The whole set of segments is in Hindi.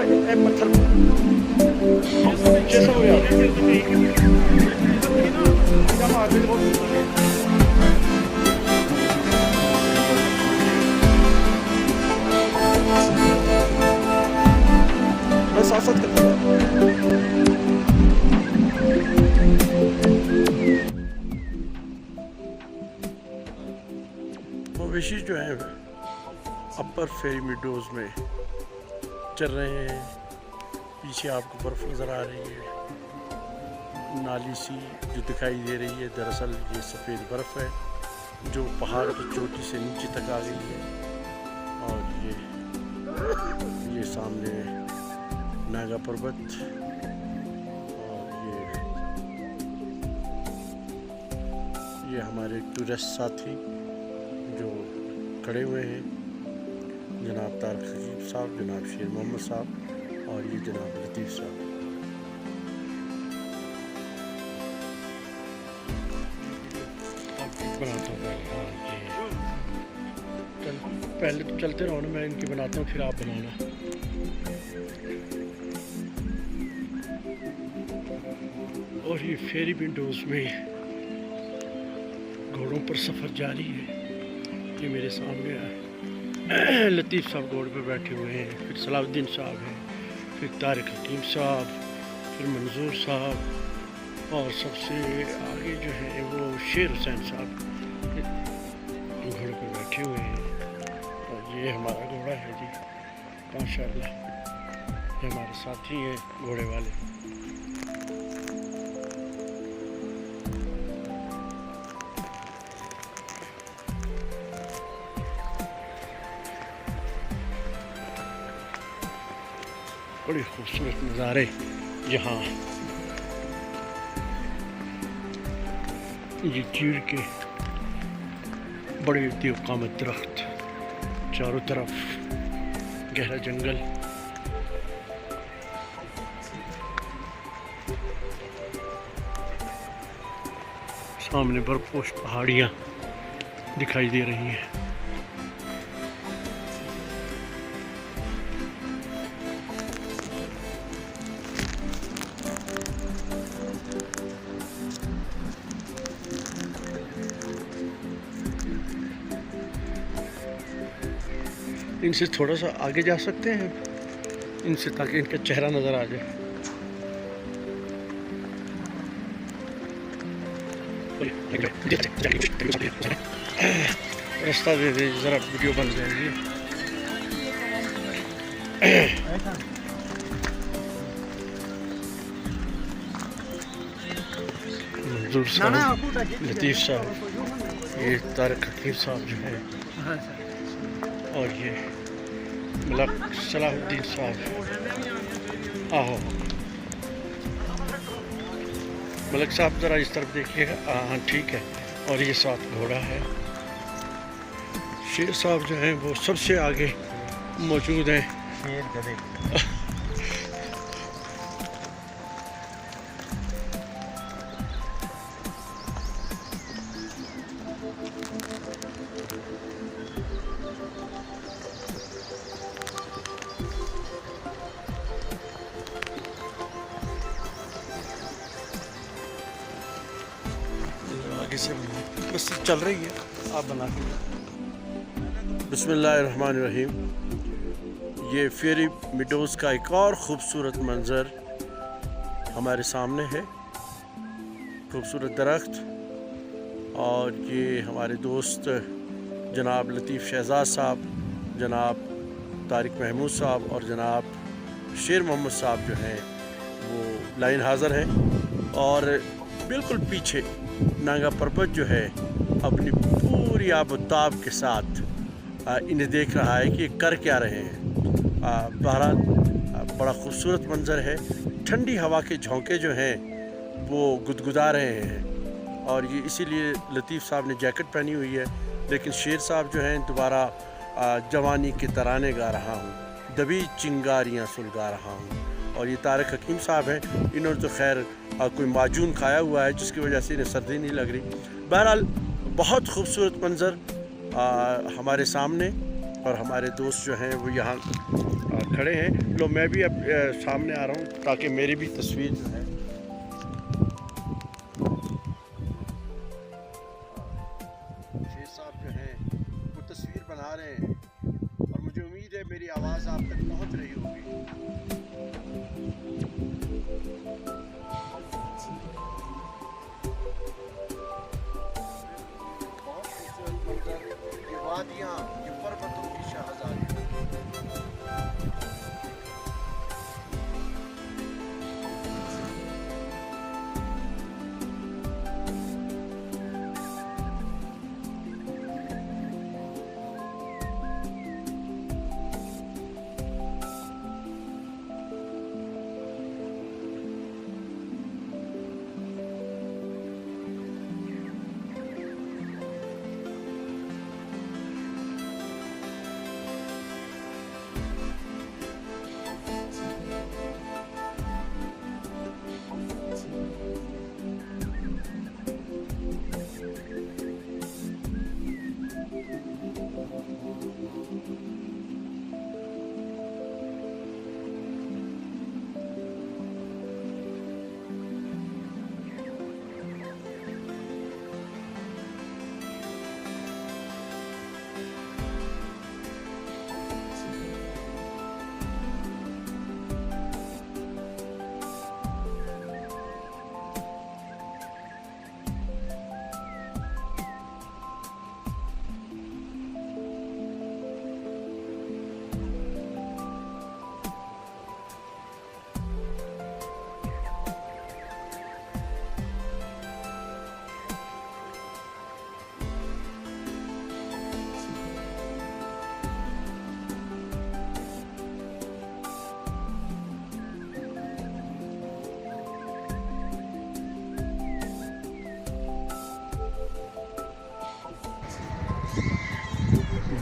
पत्थर 600 हो बस साथ साथ करते हैं। मवेशी जो है अपर फेरी मीडोज़ में चल रहे हैं। पीछे आपको बर्फ़ नज़र आ रही है, नाली सी जो दिखाई दे रही है, दरअसल ये सफ़ेद बर्फ़ है जो पहाड़ की चोटी से नीचे तक आ गई है। और ये सामने नागा पर्वत और ये हमारे टूरिस्ट साथी जो खड़े हुए हैं, जनाब तारिक हकीम साहब, जनाब शेर मोहम्मद साहब और ये जनाब लतीफ़ साहब। बनाता हूँ पहले तो चलते रहो ना, मैं इनकी बनाता हूँ फिर आप बनाना। और ये फेरी विंडोज़ में घोड़ों पर सफ़र जारी है। ये मेरे सामने लतीफ़ साहब घोड़े पर बैठे हुए हैं, फिर सलाउद्दीन साहब हैं, फिर तारिक हकीम साहब, फिर मंजूर साहब और सबसे आगे जो है वो शेर हुसैन साहब घोड़े पर बैठे हुए हैं। और ये हमारा घोड़ा है जी, माशाअल्लाह, ये हमारे साथी हैं घोड़े वाले। बड़ी खूबसूरत नज़ारे यहाँ, ये चीड़ के बड़े देवकामत दरख्त, चारों तरफ गहरा जंगल, सामने बर्फपोश पहाड़ियाँ दिखाई दे रही हैं। इनसे थोड़ा सा आगे जा सकते हैं इनसे, ताकि इनका चेहरा नज़र आ जाए। रास्ता दे दे ज़रा, वीडियो बन जाएगी। मंजूर साहब, लतीफ़ साहब, ये तारिक हकीम साहब जो है, और ये मलक सलाहुद्दीन साहब। आहो मलक साहब ज़रा इस तरफ देखिएगा। हाँ ठीक है। और ये साथ घोड़ा है। शेर साहब जो हैं वो सबसे आगे मौजूद हैं। से बस चल रही है, आप बना के। बिस्मिल्लाहिर्रहमानिर्रहीम। ये फेरी मीडोज़ का एक और ख़ूबसूरत मंज़र हमारे सामने है। खूबसूरत दरख्त, और ये हमारे दोस्त जनाब लतीफ़ शहज़ाद साहब, जनाब तारिक महमूद साहब और जनाब शेर मोहम्मद साहब जो हैं वो लाइन हाज़र हैं। और बिल्कुल पीछे नागा पर्वत जो है अपनी पूरी आबोताब के साथ इन्हें देख रहा है कि ये कर क्या रहे हैं। बहरहाल बड़ा खूबसूरत मंज़र है। ठंडी हवा के झोंके जो हैं वो गुदगुदा रहे हैं, और ये इसीलिए लतीफ़ साहब ने जैकेट पहनी हुई है। लेकिन शेर साहब जो हैं दोबारा जवानी के तराने गा रहा हूँ, दबी चिंगारियाँ सुलगा रहा हूँ। और ये तारिक हकीम साहब हैं, इन्होंने तो खैर कोई माजून खाया हुआ है जिसकी वजह से इन्हें सर्दी नहीं लग रही। बहरहाल बहुत खूबसूरत मंज़र हमारे सामने, और हमारे दोस्त जो हैं वो यहाँ खड़े हैं। लो मैं भी अब सामने आ रहा हूँ ताकि मेरी भी तस्वीर जो है शेख साहब जो हैं वो तस्वीर बना रहे हैं और मुझे उम्मीद है मेरी आवाज़ आप तक पहुँच रही होगी। बहुत खूबसूरत मंजर, ये वादियाँ, ये पर्वतों की शाहज़ादी।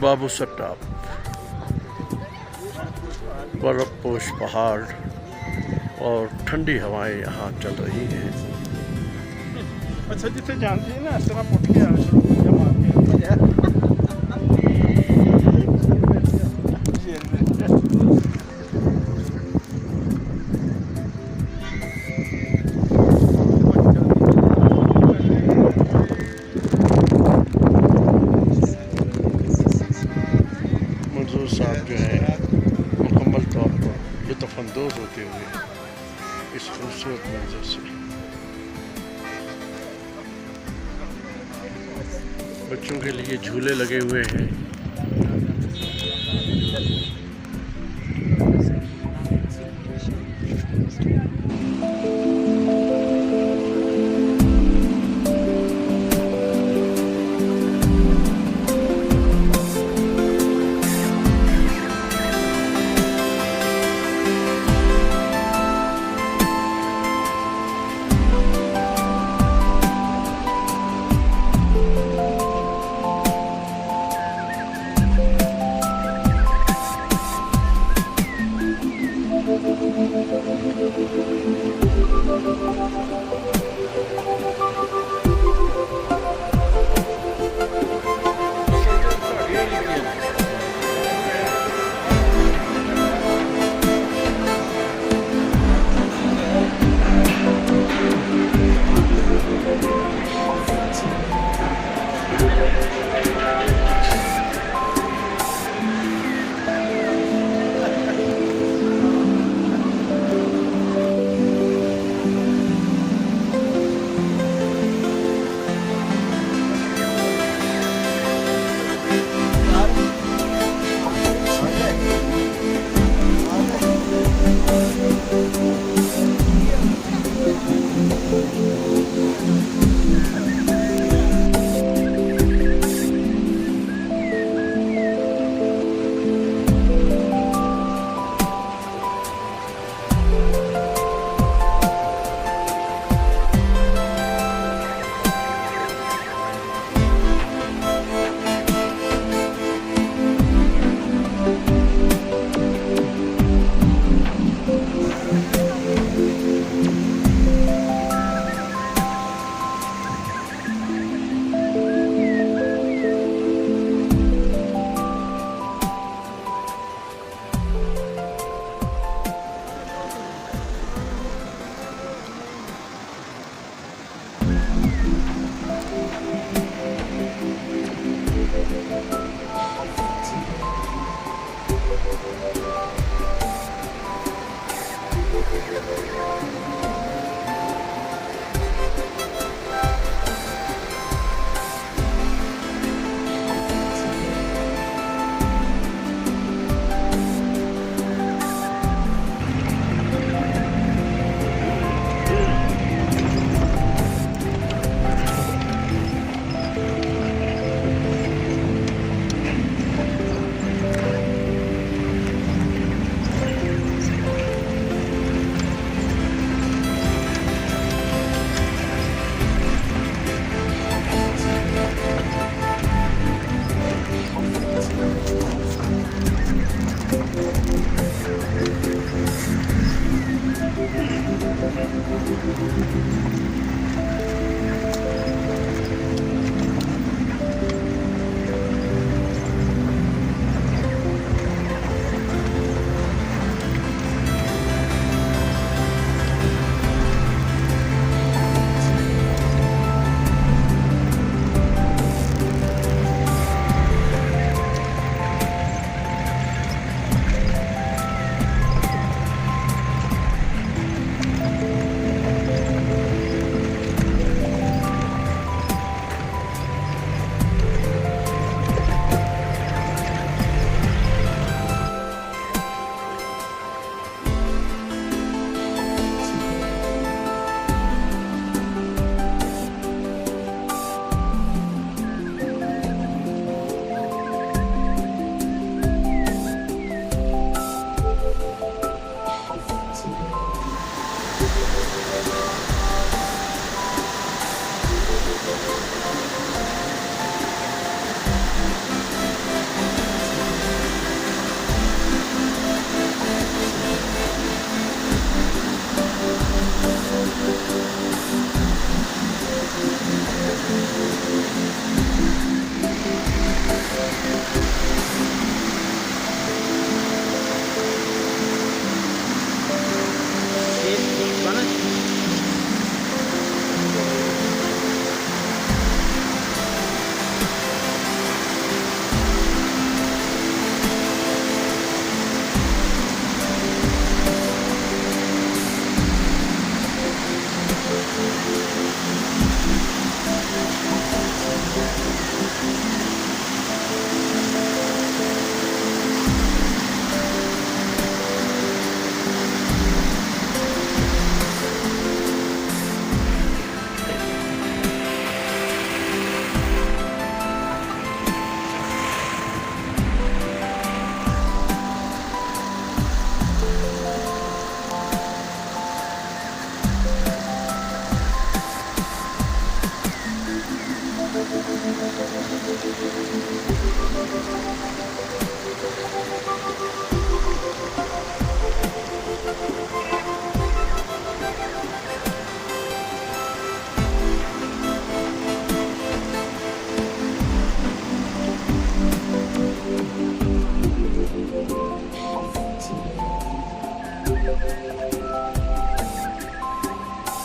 बाबू सट्टाप, बर्फपोश पहाड़ और ठंडी हवाएं यहाँ चल रही हैं। अच्छा जिसे जानते हैं ना इस तरह पुट के मंजूर साहब जो है मुकम्मल तौर पर लुत्फ़अंदोज़ होते हुए इस खूबसूरत मंजर से। बच्चों के लिए झूले लगे हुए हैं।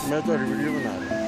मैं तो वीडियो बना रहा हूँ।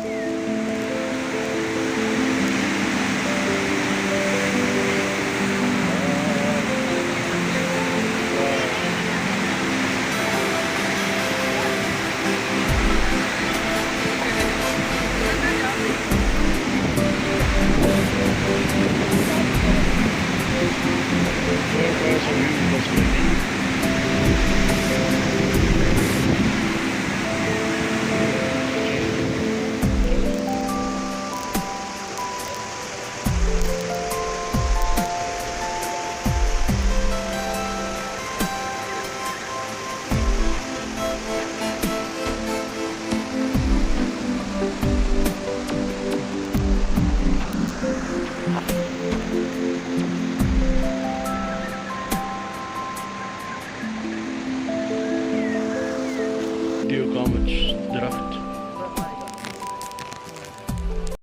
Diyor Kamuç, Diracht.